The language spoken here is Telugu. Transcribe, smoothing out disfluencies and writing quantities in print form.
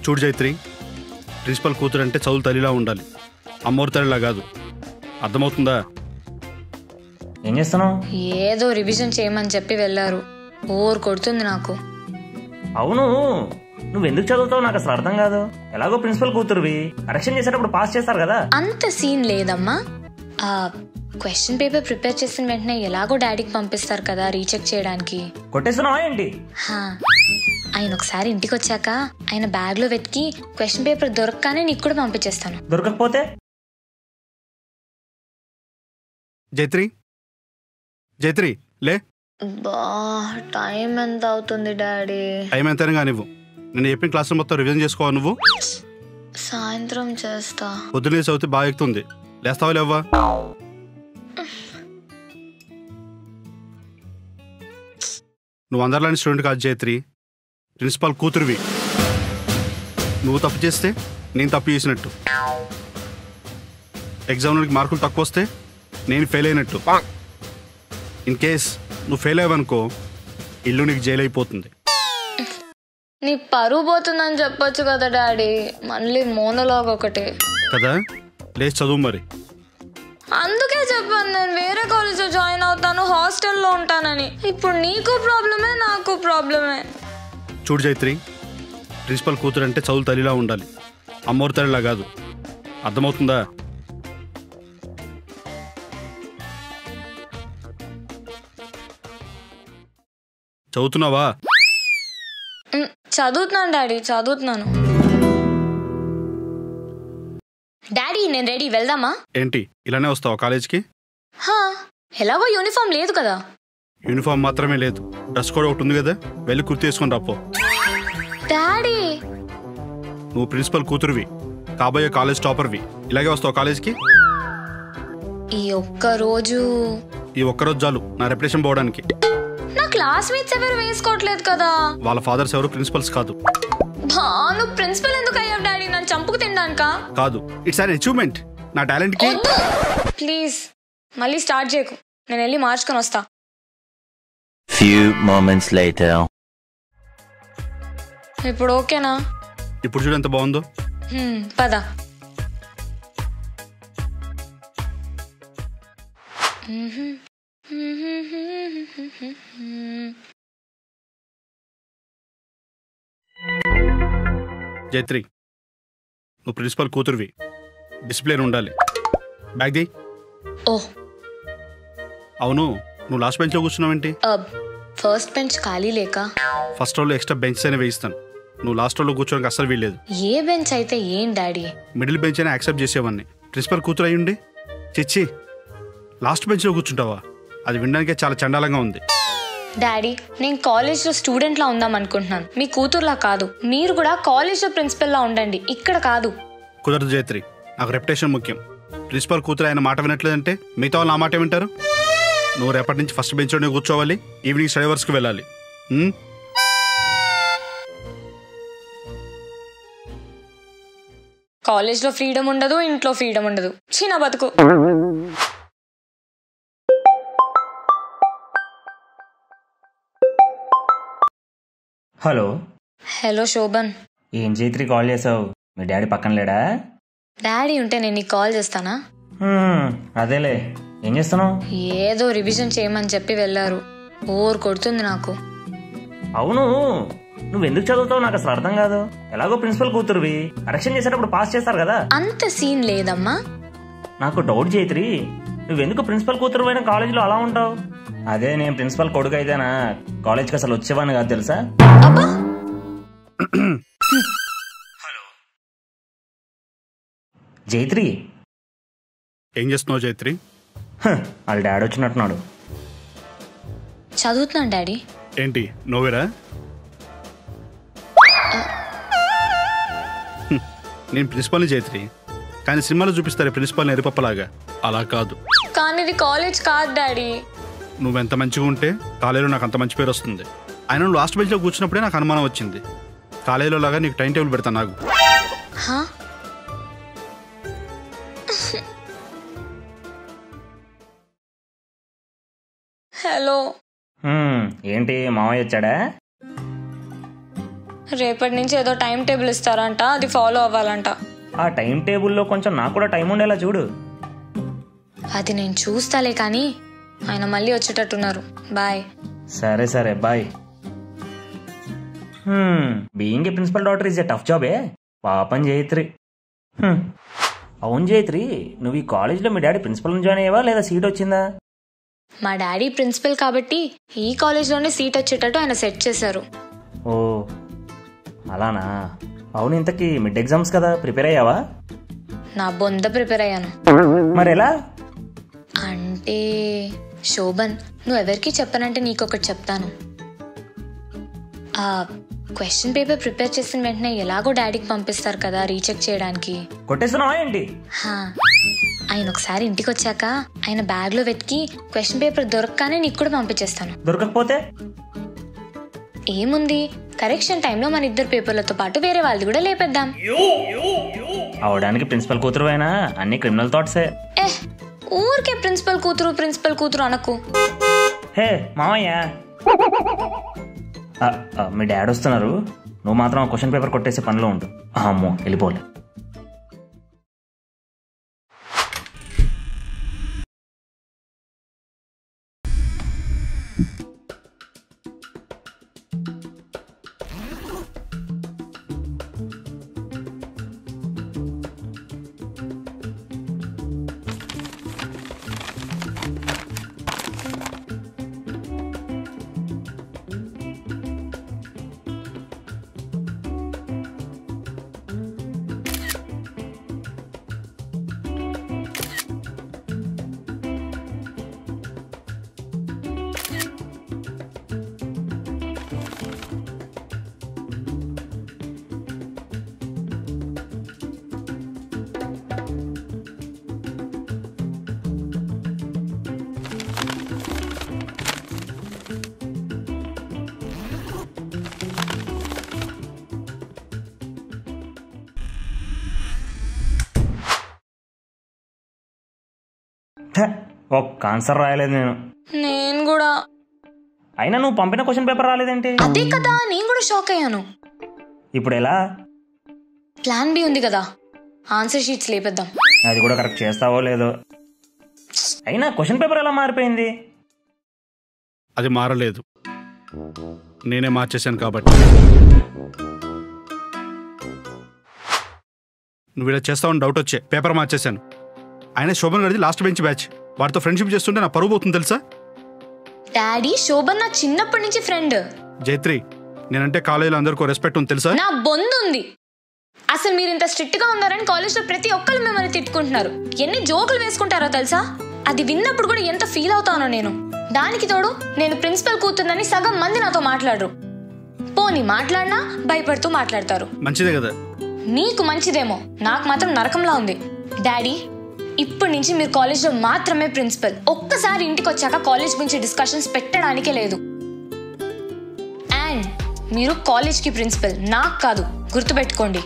చూడు జైత్రి, ప్రిన్సిపల్ కూతురు అంటే చదువు తల్లిలా ఉండాలి, అమ్మోరు తల్లిలా కాదు. అర్థమవుతుందా? ఏం చేస్తున్నావు? ఏదో రివిజన్ చేయమని చెప్పి వెళ్ళారు. బోర్ కొడుతుంది నాకు. అవును, నువ్వు ఎందుకు చదువుతావు నాకు అసలు అర్థం కాదు. ఎలాగో ప్రిన్సిపల్ కూతురువి, కరెక్షన్ చేసేటప్పుడు పాస్ చేస్తారు కదా. అంత సీన్ లేదమ్మా. ఆ క్వశ్చన్ పేపర్ ప్రిపేర్ చేసిన వెంటనే ఎలాగో డాడీకి పంపిస్తారు కదా రీచెక్ చేయడానికి. కొట్టేస్తున్నావా ఏంటి? ఆయన ఒకసారి ఇంటికి వచ్చాక ఆయన బ్యాగ్ లో వెతికి క్వశ్చన్ పేపర్ దొరకగానే నీకు కూడా పంపించేస్తాను. దొరకకపోతే? జైత్రి, జైత్రి లే. బా, టైం ఎంత అవుతుంది డాడీ? టైం ఎంతైనా కానివ్వు. నేను చెప్పిన క్లాసులు మొత్తం రివిజన్ చేసుకోవాలి. నువ్వు సాయంత్రం చేస్తా. పొద్దున్నే చదివితే బాగా ఎక్కుతుంది. లేస్తావా లేవా? నువ్వు అందరిలాంటి స్టూడెంట్ కాదు జైత్రి, ప్రిన్సిపాల్ కూతురువి. నువ్వు తప్పు చేస్తే నేను తప్పు చేసినట్టు, ఎగ్జామ్లోకి మార్కులు తక్కువ వస్తే నేను ఫెయిల్ అయినట్టు. ఇన్ కేస్ నువ్వు ఫెయిల్ అయ్యావనుకో, ఇల్లు నీకు జైలు అయిపోతుంది. నీ పరువు పోతుందని చెప్పొచ్చు కదా డాడీ. మళ్ళీ మోనోలాగ్ ఒకటి కదా. లేచి చదువు మరి. అందుకే చెప్పాను నేను వేరే కాలేజ్లో జాయిన్ అవుతాను, హాస్టల్లో ఉంటానని. ఇప్పుడు నీకు ప్రాబ్లమే, నాకు ప్రాబ్లమే. చూడు జైత్రి, ప్రిన్సిపల్ కూతురు అంటే చదువు తల్లిలా ఉండాలి, అమ్మోరు తల్లిలా కాదు. అర్థమవుతుందా? చదువుతున్నావా? చదువుతున్నాను డాడీ, చదువుతున్నాను. డాడీ నేను రెడీ, వెళ్దామా? ఏంటి ఇలానే వస్తావా కాలేజ్కి? ఎలాగో యూనిఫామ్ లేదు కదా. యూనిఫామ్ మాత్రమే లేదు, డ్రెస్ కూడా ఒకటి ఉంది కదా, వెళ్ళి కుర్తి వేసుకొని రాపో. డాడీ నువ్వు ప్రిన్సిపల్ కూతురువి, కాబోయే కాలేజ్ టాపర్వి, ఇలాగే వస్తావు కాలేజ్కి? ఈ ఒక్కరోజు చాలు నా రెప్యుటేషన్ పోవడానికి. నా క్లాస్మేట్స్ ఎవరు వేసుకోవట్లేదు కదా. వాళ్ళ ఫాదర్స్ ఎవరు ప్రిన్సిపల్స్ కాదు. నువ్వు ప్రిన్సిపల్ ఎందుకు అయ్యావు డాడీ? నన్ను చంపుకు తినడానికా? కాదు, ఇట్స్ అన్ అచీవ్మెంట్ నా టాలెంట్ కి. ప్లీజ్ మళ్ళీ స్టార్ట్ చేయకు, నేను వెళ్ళి మార్చుకొని వస్తా. Few moments later. ఇప్పుడు ఓకేనా? ఇప్పుడు చూడు ఎంత బాగుందో. పద. జైత్రి, నువ్వు ప్రిన్సిపల్ కూతురువి, డిసిప్లిన్ ఉండాలి. బ్యాగ్ ది. ఓ అవును, నువ్వు లాస్ట్ బెంచ్లో కూర్చున్నావేంటి? ఫస్ట్ బెంచ్ ఖాళీ లేక. ఫస్ట్ రోలో ఎక్స్ట్రా బెంచ్ అయినా వేయిస్తాను, నువ్వు లాస్ట్ రోలో కూర్చోడానికి అస్సలు వీల్లేదు. ఏ బెంచ్ అయితే ఏం డాడీ? మిడిల్ బెంచ్ అయినా యాక్సెప్ట్ చేసేవాడిని, ప్రిన్సిపల్ కూతురు అయ్యుండి చిచ్చి లాస్ట్ బెంచ్లో కూర్చుంటావా? అది వినడానికే చాలా చండాలంగా ఉంది. డాడీ నేను కాలేజ్లో స్టూడెంట్ లా ఉందాం అనుకుంటున్నాను, మీ కూతురులా కాదు. మీరు కూడా కాలేజ్లో ప్రిన్సిపల్ లా ఉండండి, ఇక్కడ కాదు. కుదరదు జైత్రి, నాకు రెప్యుటేషన్ ముఖ్యం. ప్రిన్సిపల్ కూతురు ఆయన మాట వినట్లేదంటే మిగతా వాళ్ళు నా మాట వింటారు. నువ్వు రేపటి నుంచి ఫస్ట్ బెంచ్లోనే కూర్చోవాలి, ఈవినింగ్ స్టడీ అవర్స్కి వెళ్ళాలి. కాలేజ్లో ఫ్రీడమ్ ఉండదు, ఇంట్లో ఫ్రీడమ్ ఉండదు. చిన్న బతుకు. హలో. హలో శోభన్. ఏం జైత్రి కాల్ చేసావు? మీ డాడీ పక్కన లేడా? డాడీ ఉంటే నేను నీకు కాల్ చేస్తానా? అదేలే. ఏం చేస్తున్నావు? ఏదో రివిజన్ చేయమని చెప్పి వెళ్ళారు. బోర్ కొడుతుంది నాకు. అవును, నువ్వు ఎందుకు చదువుతావు నాకు అసలు అర్థం కాదు. ఎలాగో ప్రిన్సిపల్ కూతురువి, కరెక్షన్ చేసేటప్పుడు పాస్ చేస్తారు కదా. అంత సీన్ లేదమ్మా. నాకు డౌట్ జైత్రి, నువ్వెందుకు ప్రిన్సిపల్ కూతురు అయినా కాలేజీలో అలా ఉంటావు? అదే నేను ప్రిన్సిపల్ కొడుకు అయితేనా కాలేజ్కి అసలు వచ్చేవాడిని కాదు తెలుసా. హలో జైత్రి. ఏం చేస్తున్నావు జైత్రి? వాళ్ళ డాడీ వచ్చినట్టున్నాడు. చదువుతున్నాను డాడీ. ఏంటి నోవేరా? నేను ప్రిన్సిపల్ని జైత్రి, కానీ సినిమాలో చూపిస్తారు ప్రిన్సిపల్ని ఎరిపప్పలాగా, అలా కాదు. కానీ ఇది కాలేజ్ కాదు డాడీ. నువ్వెంత మంచిగా ఉంటే కాలేజీలో నాకు అంత మంచి పేరు వస్తుంది. ఆయన నువ్వు లాస్ట్ బెంచ్లో కూర్చున్నప్పుడే నాకు అనుమానం వచ్చింది. కాలేజీలో లాగా నీకు టైం టేబుల్ పెడతాను నాకు. హలో. ఏంటి మామయ్య వచ్చాడా? రేపటి నుంచి ఏదో టైం టేబుల్ ఇస్తారంట, అది ఫాలో అవ్వాలంట. ఆ టైం టేబుల్లో కొంచెం నాకు కూడా టైం ఉండేలా చూడు. అది నేను చూస్తాలే కానీ ఆయన మళ్ళీ వచ్చేటట్టున్నారు. బాయ్. సరే సరే bye. Being a principal daughter is a tough జాబే. పాపం జైత్రి. అవును జైత్రి, నువ్వు ఈ కాలేజ్లో మీ డాడీ ప్రిన్సిపల్ జాయిన్ అయ్యావా లేదా సీట్ వచ్చిందా? మా డాడీ ప్రిన్సిపల్ కాబట్టి ఈ కాలేజ్లోనే సీట్ వచ్చేటట్టు ఆయన సెట్ చేశారు. ఓ అలానా. అవును, ఇంతకీ మిడ్ ఎగ్జామ్స్ కదా, ప్రిపేర్ అయ్యావా? నా బొంద ప్రిపేర్ అయ్యాను. మరి ఎలా? అంటే శోభన్, నువ్వు ఎవరికి చెప్పనంటే నీకొకటి చెప్తాను. ఆ క్వశ్చన్ పేపర్ ప్రిపేర్ చేసిన వెంటనే ఎలాగో డాడీకి పంపిస్తారు కదా రీచెక్ చేయడానికి. కొట్టేస్తున్నావా ఏంటి? ఆయన ఒకసారి ఇంటికి వచ్చాక ఆయన బ్యాగ్ లో వెతికి క్వశ్చన్ పేపర్ దొరకగానే నీకు కూడా పంపించేస్తాను. దొరకకపోతే ఏముంది, కరెక్షన్ టైంలో మన ఇద్దరు పేపర్లతో పాటు వేరే వాళ్ళది కూడా లేపేద్దాం. అవడానికి ప్రిన్సిపల్ కూతురు అయినా అన్ని క్రిమినల్ థాట్సే. ఊరికే ప్రిన్సిపల్ కూతురు అనకు. హే మామయ్య, మీ డాడీ వస్తున్నారు, నువ్వు మాత్రం క్వశ్చన్ పేపర్ కొట్టేసే పనిలో ఉండు. అమ్మో వెళ్ళిపోలే. ఒక్క ఆన్సర్ రాయలేదు నేను కూడా. అయినా నువ్వు పంపిన క్వశ్చన్ పేపర్ రాలేదేంటి? అదే కదా నేను కూడా షాక్ అయ్యాను. ఇప్పుడు ఎలా? ప్లాన్ బి ఉంది కదా, ఆన్సర్ షీట్స్ లేపేద్దాం. అది కూడా కరెక్ట్ చేస్తావో లేదో. అయినా క్వశ్చన్ పేపర్ ఎలా మారిపోయింది? అది మారలేదు, నేనే మార్చేశాను కాబట్టి. నువ్వు ఇలా చేస్తావని డౌట్ వచ్చే పేపర్ మార్చేశాను. ఆయన శోభన్ గడిది లాస్ట్ బెంచ్ బ్యాచ్, వాడితో ఫ్రెండ్షిప్ చేస్తుంటే నా పరువు పోతుంది తెలుసా? డాడీ, శోభన్ నా చిన్నప్పటి నుంచి ఫ్రెండ్. జైత్రి, నేనంటే కాలేజీలో అందరికీ రెస్పెక్ట్ ఉంది తెలుసా? నా బొందు ఉంది. అసలు మీరు ఇంత స్ట్రిక్ట్ గా ఉన్నారని కాలేజ్ లో ప్రతి ఒక్కరు మిమ్మల్ని తిట్టుకుంటున్నారు. ఎన్ని జోకులు వేసుకుంటారో తెలుసా? అది విన్నప్పుడు కూడా ఎంత ఫీల్ అవుతానో నేను. దానికి తోడు నేను ప్రిన్సిపల్ కూతుందని సగం మంది నాతో మాట్లాడరు. పోనీ మాట్లాడినా భయపడుతూ మాట్లాడతారు. మంచిదే కదా, మీకు మంచిదేమో, నాకు మాత్రం నరకంలా ఉంది. డాడీ, ఇప్పటి నుంచి మీరు కాలేజ్లో మాత్రమే ప్రిన్సిపల్. ఒక్కసారి ఇంటికి వచ్చాక కాలేజ్ గురించి డిస్కషన్స్ పెట్టడానికే లేదు. అండ్ మీరు కాలేజ్కి ప్రిన్సిపల్, నాకు కాదు, గుర్తుపెట్టుకోండి.